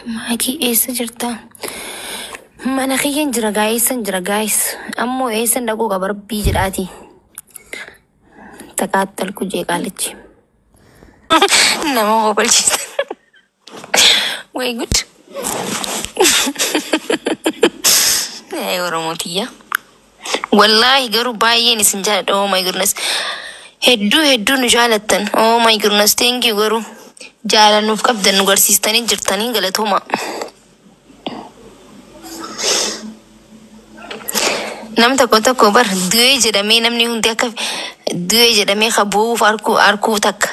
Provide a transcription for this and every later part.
Maakii eessa jirta? Mana kiyyaan jira eessan jira gaayis. Ammoo eessan dhaquu qaba rabbii jedhaati. Taqaattal kujee qaalichi. Nama qoqolchiisa. Way good. Oromotiyya. Wallaahi garuu baay'een isin jaaladha. Oh my goodness. Hedduu nu jaalattan. Oh my goodness. Thank you garuu. Jaalannuuf qabdan nu garsiistanii jirtanii galatooma. Nam tokko bar du'ee jedhamee namni hundi akka du'ee jedhamee qabuuf arkuu takka.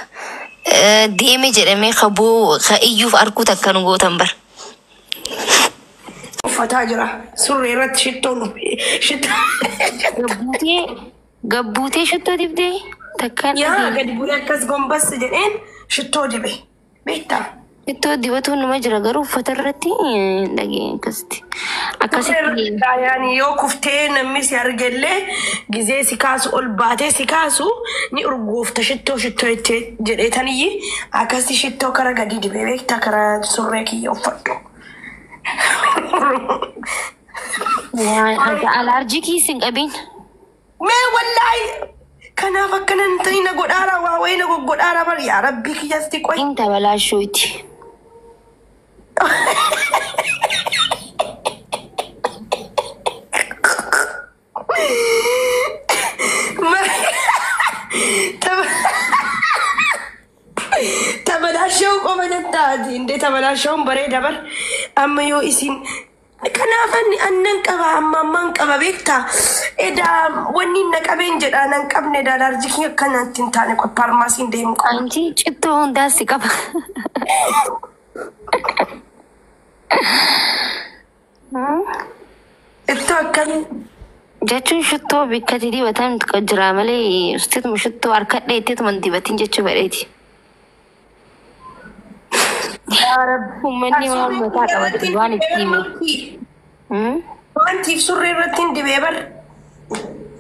Deeme jedhamee qabuu iyyuuf arkuu takka nu gootan bar. Uffataa jira. Surree irratti shittoon Gabbuutee shittoo dibdee takkaan. yaa gadi bu'ee akkas gombas jedheen shittoo dibe. Beektaa? Shittoo dibatuun nama jira garuu uffata irratti dhagee akkasitti. Akkasitti. Yaani yoo kuftee namni si argellee gizee si kaasu ol baatee si kaasu ni urgoofta shittoo jedheetaniyyi akkasi shittoo kara gadi dibe beektaa kara surree kiyya uffadhu. Alaarjii kiisin qabiin. Mee wallaahi kanaaf akkanan ta'ii na godhaara waa wayii na goggodhaara bar yaa rabbii kiyyasti qoy. Inta balaashooti. Tabalashaw qofa jettaati indee tabalashawn bareeda bar amma yoo isin kanaafan annan qaba ammaan qaba beektaa edaa wanni na qabeen jedhaa nan qabne daalarjii akkanatti hin taane qoy paarmaasiin deemu qaba. Anti cittoo hundaa si qaba. Ittoo akkamii? Jechuun shittoo bikkatti dibatan jira malee usteetuma shittoo harkadhee itteetuma dibatiin jechuu badheeti. Uummanni waan mataa qabatu waan itti hime. Wantiif surree irratti hin dibee bar.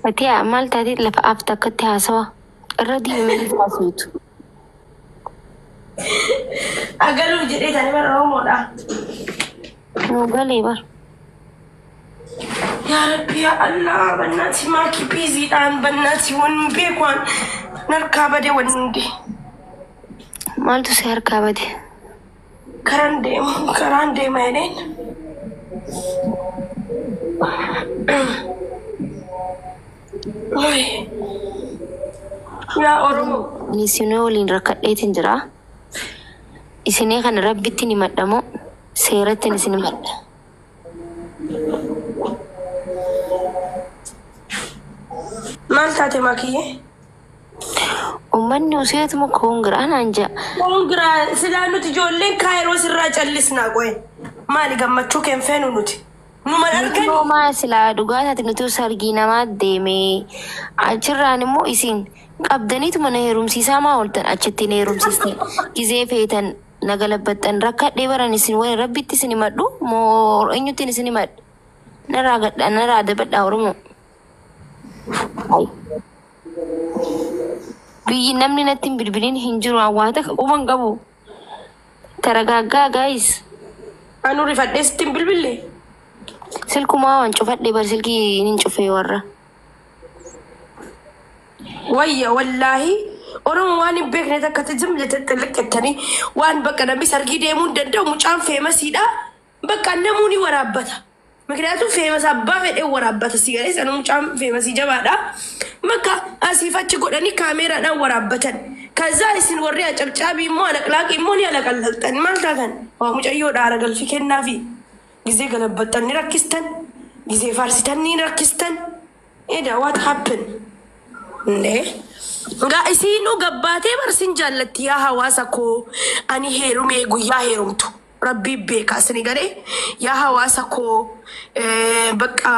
Ati maal taatee lafa afta akkatti haasawa irra dibamee haasawutu. Agaluuf jedhee tani bara Oromoodha. Nuu galee bar. yaa Rabbi yaa Allah bannaati maakii biiziidhaan bannaati waan beekwaan narkaa bade waan hundi. Maaltu si harkaa bade? Karaan deema jedheen. Yaa Oromoo. Isinii waliin rakkadheetiin jira. Isinii kana rabbitti ni madhamoo seeratti isin madha. Maal taate maakiyyee? Uummanni useetuma koongiraan anja. Koongiraa silaa nuti ijoolleen kaayiroo sirraa callisnaa qoye. Maali gammachuu keen feenu nuti? Numan argani. Noomaa silaa dhugaataati nuti sargii namaa deemee achirraan immoo isin qabdaniitu mana heerumsiisaa maa ooltan achitti na heerumsiistan gizee feetan nagalabbattan rakkadhee baran isin wayii rabbitti isin himadhu moo eenyutti isin himadhu narraa dabadhaa Oromoo. Biyyi namni natti hin bilbiliin hin jiru hawaata quban qabu. Taragaaggaa gaayis. Anu rifadhee sitti hin bilbille. Silkumaa waan cufadhee bar silkii hin cufee warra. Wayya wallaahi Oromoo waan hin beekne takkatti jimlete xilliqqettanii waan bakka namni sargii deemuu hin danda'u mucaan feemasiidha. Bakka namuuni waraabbata. Miknyaatuun feemasa abbaa fedhee waraabbata si galee sana mucaan feemasii jabaadha. Bakka asiif achi godhanii kaameeraadhaan waraabbatan. Kazaa isin warri acabcaabii immoo alaqlaaqii immoo ni alaqallaqxan maal taatan? Waa mucayyoo dhaara galfii kennaafi gizee galabbattan ni rakkistan. Gizee faarsitan ni rakkistan. Eda what happen? Ngaa isiinuu gabbaatee barsiin jaallatti yaa hawaasa koo ani heerumee guyyaa heerumtu. Rabbii beekaa sini galee yaa hawaasa koo bakka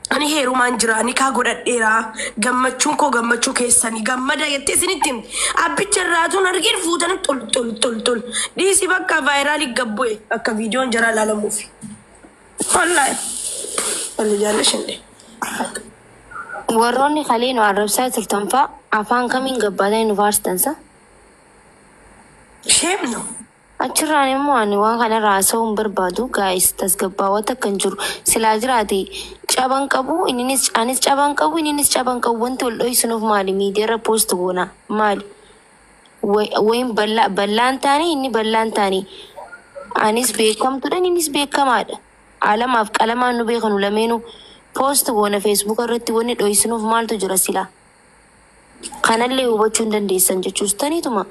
ani heerumaan jira ni kaa godhadheera gammachuun koo gammachuu keessanii gammada jettee isinitti abbicha irraatuun argin fuutan tol dhiisi bakka vaayiraalii gabbu'e akka viidiyoon jara ilaalamuufi. Wallaahi walli jaalashande. Warroonni kalee nu arrabsaa turtan fa'a afaan kamiin gabbaatanii nu faarsitansa? Sheemno. achirraan immoo ani waan kana raasa'uu hin barbaadu gaayis tasgabbaawwata kan jiru silaa jiraate caban qabu anis caban qabu inninis caban qabu wanti ol dho'isunuuf maali miidiyaarra poost goona maali wayin ballaan taanii inni ballaan taanii anis beekamtuudha innis beekamaadha alamaaf qalamaan nu beekanu lameenu poost goona feesbuuk irratti wanni dho'isunuuf maaltu jira silaa kanallee hubachuu hin dandeessan jechuustaniituma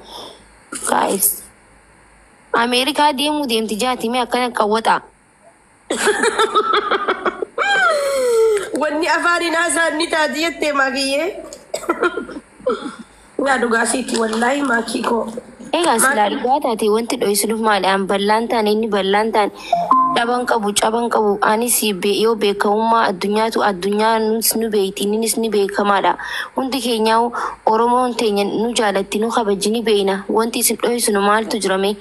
gaayis Amerikaa deemuu deemti jaatimee akkana qawwataa. Wanni afaanin haasaan ni taati jettee maakiyyee. Yaa dhugaasiiti wallaahi maakii koo. Egaa silaa dhugaa taate wanti dho'isuuf maali an ballaan taane inni ballaan taane caban qabu anis yoo beekamummaa addunyaatu addunyaa nu beeyti innis ni beekamaadha hundi keenyaa Oromoon teenya nu jaalatti nu kabajji ni beeyna wanti isin dho'isunu maaltu jirame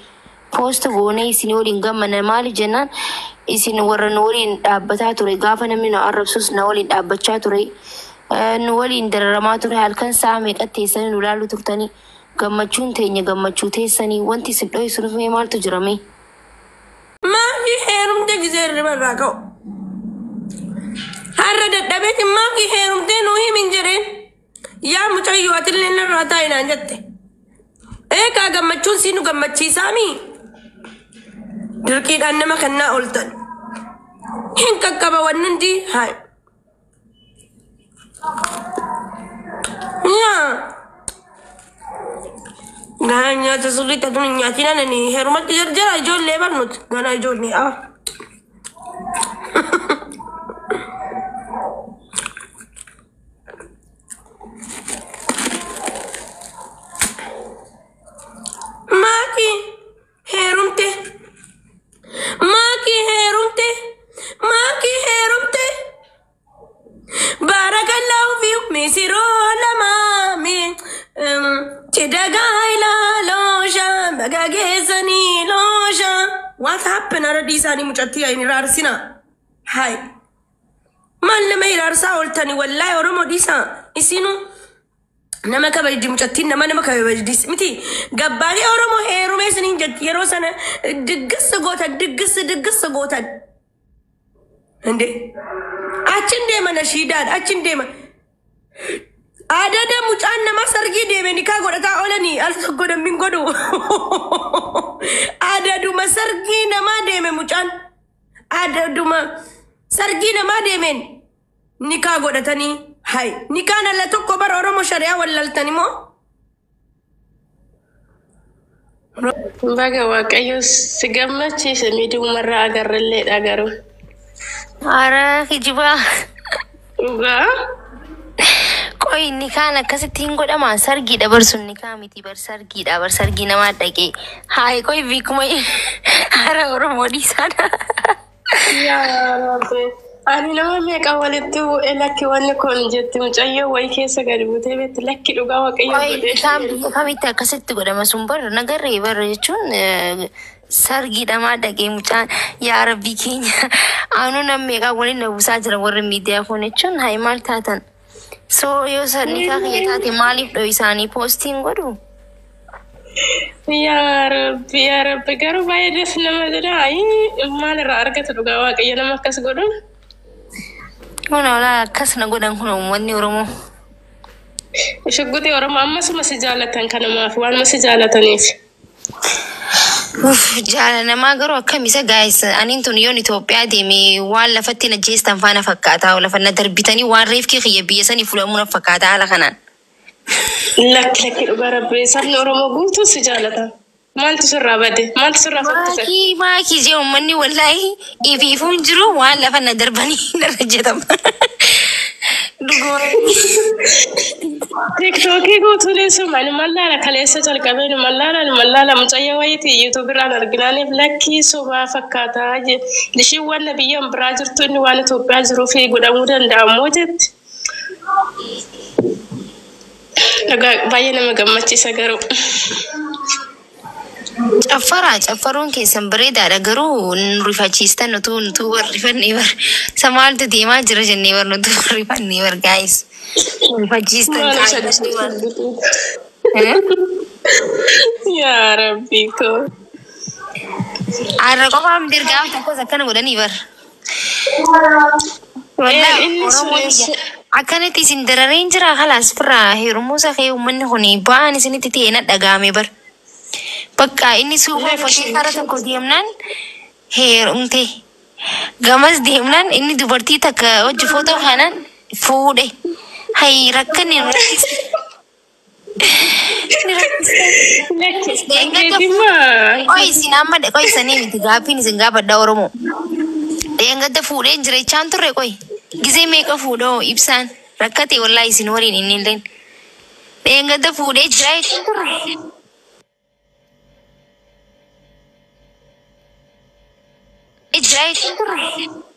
post goone isin waliin gammana maali jennaan isin warra nu waliin dhaabbataa ture gaafa namni nu arrabsus na waliin dhaabbachaa ture nu waliin dararamaa ture halkan sa'a meeqa teessanii nu laalu turtanii gammachuun teenya gammachuu teessanii wanti isin dho'isuuf maaltu jirame maaki heerumte gizeerri barraa ka'u har'a dadhabeeti maaki heerumtee nuu himin jedheen yaa mucayyoo atillee narraa taa'inaan jette eegaa gammachuun si nu gammachiisaamii dirqiidhaan nama kannaa ooltan hin qaqqaba wannandi haay yaa ganaa nyaata sirriitti adun hin nyaatiin anani heerumatti jarjara ijoollee barnuti ganaa ijoollee maaki heerumte barakallahu fiikum misiroo lamaa mi chidagaa ilaaloosha bagageessanii loosha what happened already isaanii mucattii ayin iraarsina hai maal nama iraarsaa ooltani wallaahi oromoo dhiisaa isinu nama kabajdi mucattiin nama kabajdi miti gabbaanii oromoo heerumee isiniin jetti yeroo sana diggisa gootan ande achin deema nashiidaan achin deema adada mucaan nama sargii deeme nikaa godhataa oolanii al tokko namni godhu adaduma sargii namaa deeme mucaan adaduma sargii namaa deemeen nikaa godhatanii hai nikaan alla tokko bara oromoo shari'aa wallaltani moo baga waaqayyo si gammachiise miidhumarraa agarrellee dhagaru Ara kijibaa dhugaa qoy nikaan akkasittiin godhama sargiidha barsuun nikaa miti bar sargii namaa dhaqee haay qoy biikuma hara oromoo dhiisaadha yaa rabbi ani nama meeqa walitti bu'e lakki wanni kun jetti mucayyoo wayii keessa gadi buutee beetti lakki dhugaa waaqayyo godhe kamitti akkasitti godhama sun bar nagarree bar jechuun sargi dama dhaqee mucaan yaa rabbii keenya anu nam meeqa waliin na buusaa jira warri miidiyaa kun jechuun hayi maal taatan so yoo sanni kaa kiyya taate maaliif dho'i isaanii poostiin godhu yaa rabbi garuu baay'ee des nama jedha maal irraa argatu dhugaa waaqayyo nama akkas godhu kun olaa akkas na godhan kun uummanni oromoo shuggutii oromoo ammasuma si jaalatan kanamaaf waanuma si jaalataniif jala namaa garuu akkamisa gaayis aniin tun yoon Itoophiyaa deeme waan lafatti na jeestan faana fakkaataa lafa na darbitanii waan reefkii kiyya biyya sanii fudhamuu na fakkaataa haala kanaan lakki dhugaa rabbi sabni oromoo guutuu si jaalata maaltu sirraa bade maaltu sirraa fakkisa maakii jee uummanni wallaahi ifiifuun jiru waan lafa na darbanii narra jedhama TikTokii guutuulee sumani mallaala kaleessa jalqabeen mallaala mucayyoo wayiiti yuutuubirraan arginaaniif lakkii sobaa fakkaataa lishiin waan biyyan biraa jirtu inni waan Itoophiyaa jiruuf godhamuu danda'amoo jetti. Baay'ee nama gammachiisa garuu. Caffaruun keessan bareedaadha garuu nu rifachiistan nutu warrifannee bar samaaltu deemaa jira jennee bar nutu warrifannee bar gaayis rifachiistan yaa rabbii koo Arra qofaa mirgaa tokko akkana godhanii bar. Wallahi Oromoo akkanatti isin darareen jira khalaas firraa heerumuusa kee uummanni kun ba'aan isinitti ta'e na dhagaame bar. Bakka inni suufa fakkii karaa tokko deemnaan heerumte. Gamas deemnaan inni dubartii takka hojii footoo kanaan fuudhe. Hay rakkanni isin amma qoy isanii miti gaaffiin isin gaafadha Oromoo. Deengadda fuudhee jireechaan turre qoy. Gizee meeqa fuudhoo ibsaan rakkate wallahi isin waliin inni illeen. Deengadda fuudhee jireechaan turre. Jireechaan turre.